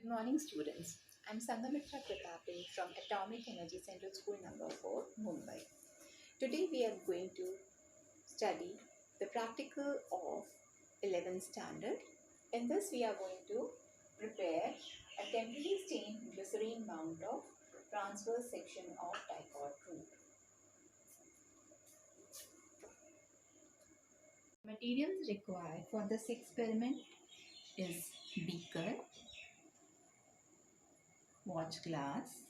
morning, students. I'm Sangamitra Pratape from Atomic Energy Central School number 4, Mumbai. Today we are going to study the practical of 11th standard. In this we are going to prepare a temporary stained glycerine mount of transverse section of Dicot root. Materials required for this experiment is beaker, watch glass,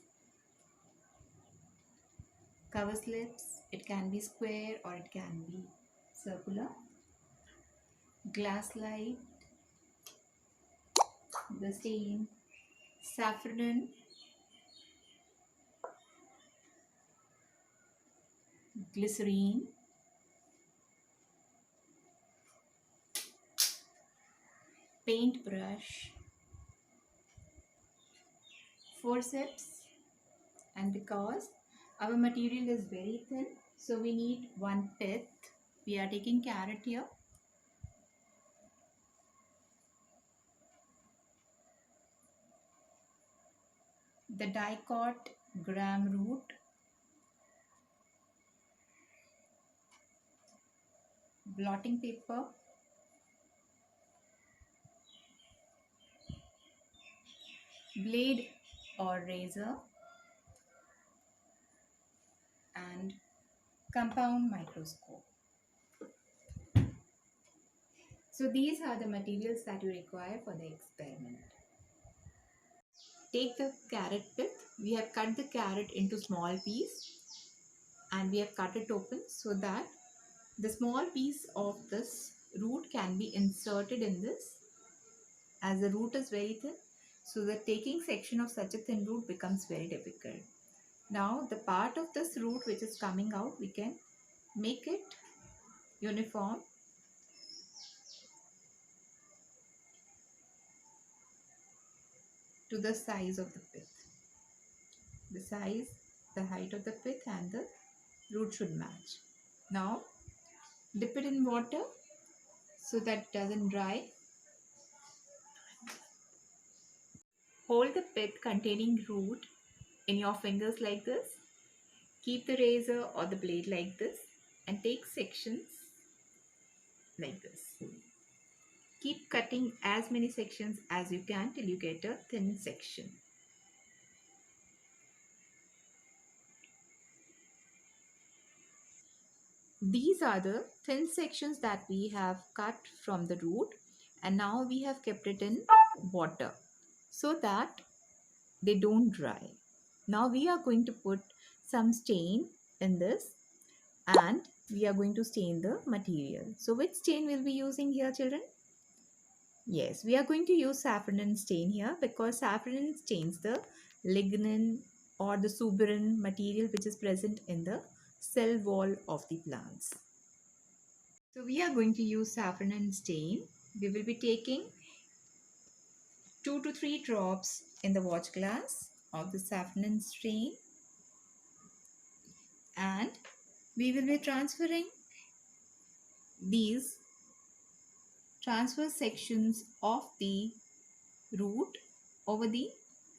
cover slips. It can be square or it can be circular, glass light, the stain, saffron, glycerine, paintbrush, forceps, and because our material is very thin, so we need one pith. We are taking carrot here. The Dicot gram root, blotting paper, blade or razor, and compound microscope. So these are the materials that you require for the experiment. Take the carrot pith. We have cut the carrot into small pieces and we have cut it open so that the small piece of this root can be inserted in this, as the root is very thin, so the taking section of such a thin root becomes very difficult. Now the part of this root which is coming out, we can make it uniform to the size of the pith. The size, the height of the pith and the root should match. Now dip it in water so that it doesn't dry. Hold the pith containing root in your fingers like this. Keep the razor or the blade like this and take sections like this. Keep cutting as many sections as you can till you get a thin section. These are the thin sections that we have cut from the root, and now we have kept it in water so that they don't dry. Now we are going to put some stain in this and we are going to stain the material. So which stain we'll be using here, children? Yes, we are going to use saffron stain here because saffron stains the lignin or the suberin material which is present in the cell wall of the plants. So we are going to use saffron stain. We will be taking 2 to 3 drops in the watch glass of the saffron stain, and we will be transferring these transverse sections of the root over the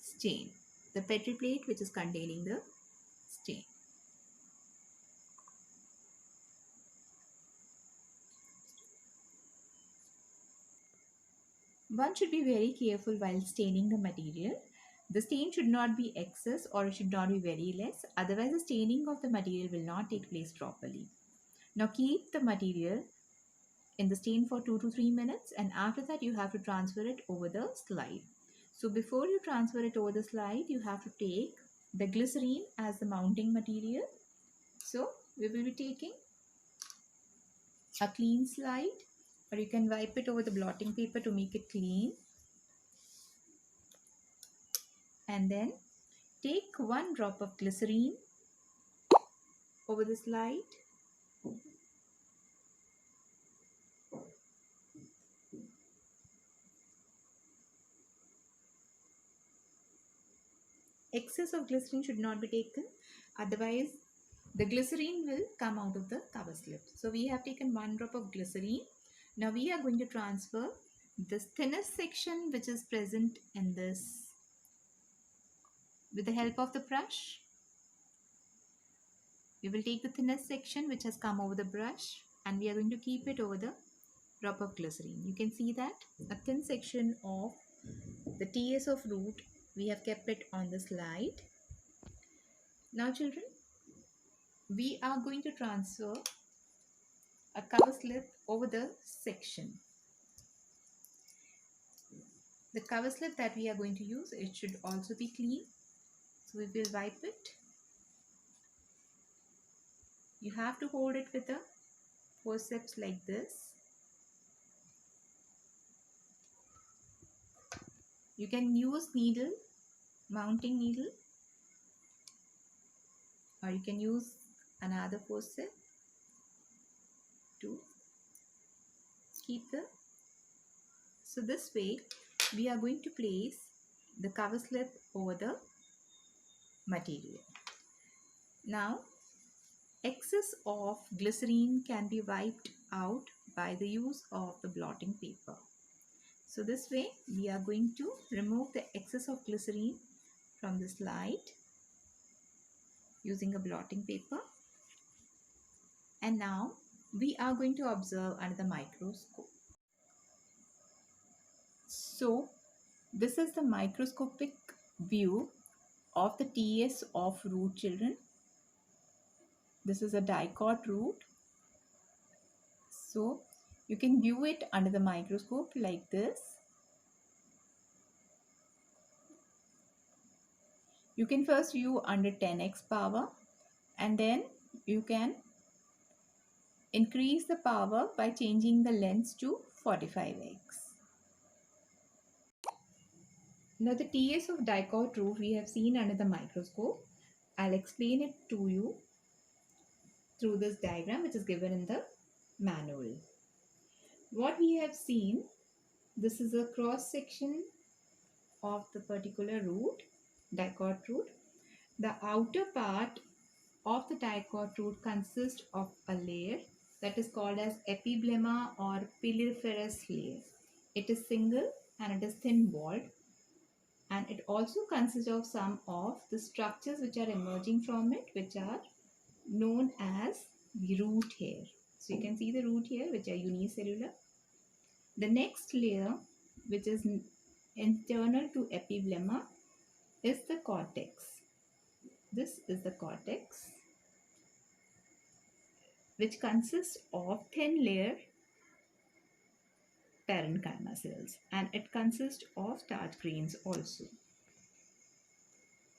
stain, the petri plate which is containing the stain. One should be very careful while staining the material. The stain should not be excess or it should not be very less, otherwise the staining of the material will not take place properly. Now keep the material in the stain for 2 to 3 minutes, and after that you have to transfer it over the slide. So before you transfer it over the slide, you have to take the glycerine as the mounting material. So we will be taking a clean slide, or you can wipe it over the blotting paper to make it clean, and then take 1 drop of glycerine over the slide. Excess of glycerine should not be taken, otherwise the glycerine will come out of the cover slip. So we have taken 1 drop of glycerine. Now we are going to transfer this thinnest section which is present in this With the help of the brush, we will take the thinnest section which has come over the brush and we are going to keep it over the drop of glycerine. You can see that a thin section of the TS of root, we have kept it on the slide. Now children, we are going to transfer a cover slip over the section. The cover slip that we are going to use, it should also be clean. So we will wipe it. You have to hold it with the forceps like this. You can use needle, mounting needle, or you can use another forceps to keep the. So this way we are going to place the cover slip over the material. Now excess of glycerine can be wiped out by the use of the blotting paper. So this way we are going to remove the excess of glycerine from the slide using a blotting paper. And now we are going to observe under the microscope. So this is the microscopic view of the TS of root, children. This is a dicot root. So you can view it under the microscope like this. You can first view under 10x power and then you can increase the power by changing the lens to 45x. Now the TS of dicot root we have seen under the microscope. I'll explain it to you through this diagram which is given in the manual. What we have seen, this is a cross section of the particular root, dicot root. The outer part of the dicot root consists of a layer that is called as epiblemma or piliferous layer. It is single and it is thin walled, and it also consists of some of the structures which are emerging from it, which are known as the root hair. So you can see the root hair which are unicellular. The next layer, which is internal to epiblemma, is the cortex. This is the cortex, which consists of thin layer parenchyma cells, and it consists of starch grains also.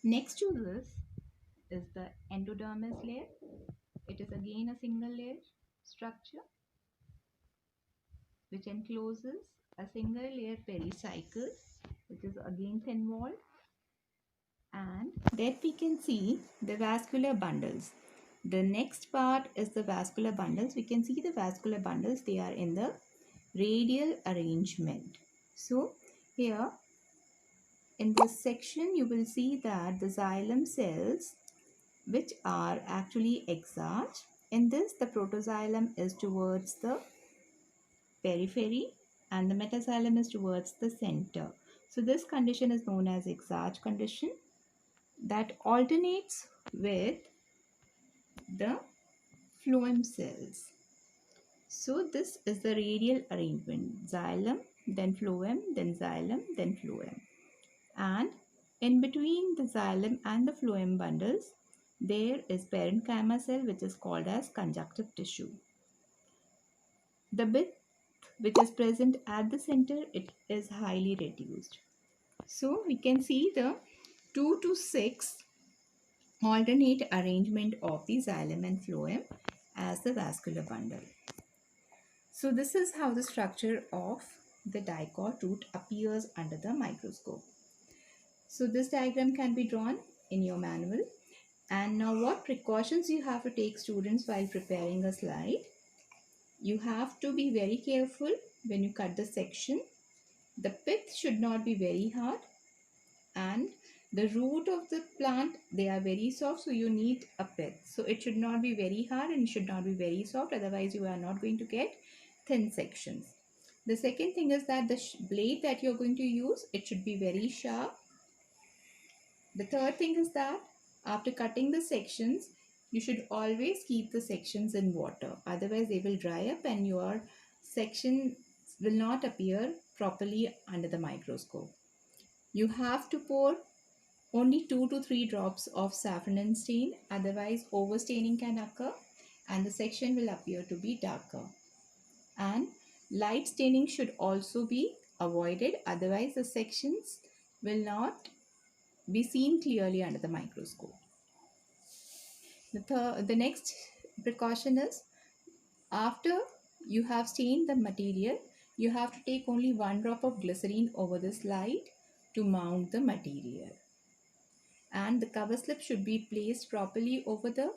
Next to this is the endodermis layer. It is again a single layer structure which encloses a single layer pericycle, which is again thin walled. And there we can see the vascular bundles. The next part is the vascular bundles. We can see the vascular bundles, they are in the radial arrangement. So here in this section you will see that the xylem cells, which are actually exarch. In this, the protoxylem is towards the periphery and the metaxylem is towards the center. So this condition is known as exarch condition that alternates with the phloem cells. So this is the radial arrangement: xylem, then phloem, then xylem, then phloem. And in between the xylem and the phloem bundles, there is parenchyma cell which is called as conjunctive tissue. The bit which is present at the center, it is highly reduced. So we can see the 2 to 6 alternate arrangement of the xylem and phloem as the vascular bundle. So this is how the structure of the dicot root appears under the microscope. So this diagram can be drawn in your manual. And now what precautions you have to take, students, while preparing a slide? You have to be very careful when you cut the section. The pith should not be very hard, and the root of the plant, they are very soft, so you need a pith. So it should not be very hard and it should not be very soft, otherwise you are not going to get thin sections. The second thing is that the blade that you're going to use, it should be very sharp. The third thing is that after cutting the sections, you should always keep the sections in water. Otherwise, they will dry up and your section will not appear properly under the microscope. You have to pour only 2 to 3 drops of saffron and stain, otherwise overstaining can occur and the section will appear to be darker. And light staining should also be avoided, otherwise the sections will not be seen clearly under the microscope. The next precaution is, after you have stained the material, you have to take only 1 drop of glycerine over the slide to mount the material. And the cover slip should be placed properly over the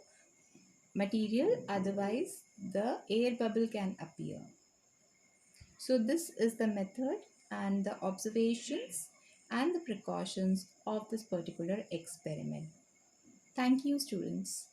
material, otherwise the air bubble can appear. So this is the method and the observations and the precautions of this particular experiment. Thank you, students.